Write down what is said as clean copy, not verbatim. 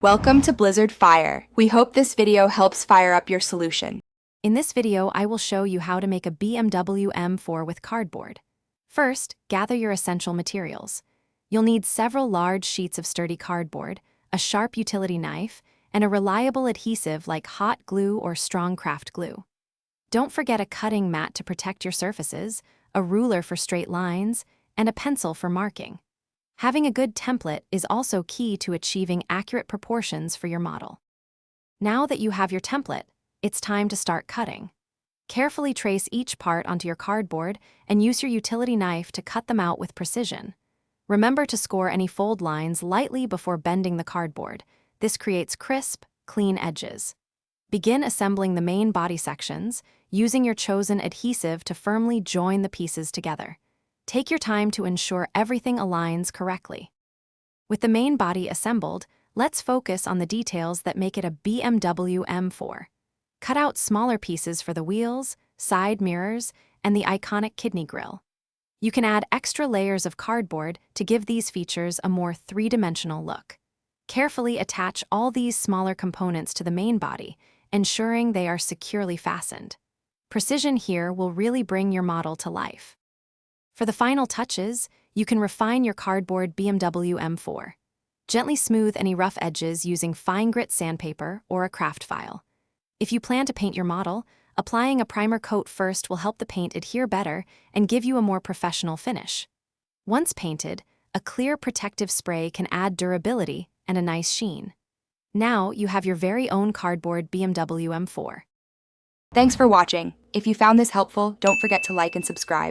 Welcome to Blizzard Fire. We hope this video helps fire up your solution. In this video, I will show you how to make a BMW M4 with cardboard. First, gather your essential materials. You'll need several large sheets of sturdy cardboard, a sharp utility knife, and a reliable adhesive like hot glue or strong craft glue. Don't forget a cutting mat to protect your surfaces, a ruler for straight lines, and a pencil for marking. Having a good template is also key to achieving accurate proportions for your model. Now that you have your template, it's time to start cutting. Carefully trace each part onto your cardboard and use your utility knife to cut them out with precision. Remember to score any fold lines lightly before bending the cardboard. This creates crisp, clean edges. Begin assembling the main body sections, using your chosen adhesive to firmly join the pieces together. Take your time to ensure everything aligns correctly. With the main body assembled, let's focus on the details that make it a BMW M4. Cut out smaller pieces for the wheels, side mirrors, and the iconic kidney grille. You can add extra layers of cardboard to give these features a more three-dimensional look. Carefully attach all these smaller components to the main body, ensuring they are securely fastened. Precision here will really bring your model to life. For the final touches, you can refine your cardboard BMW M4. Gently smooth any rough edges using fine grit sandpaper or a craft file. If you plan to paint your model, applying a primer coat first will help the paint adhere better and give you a more professional finish. Once painted, a clear protective spray can add durability and a nice sheen. Now you have your very own cardboard BMW M4. Thanks for watching. If you found this helpful, don't forget to like and subscribe.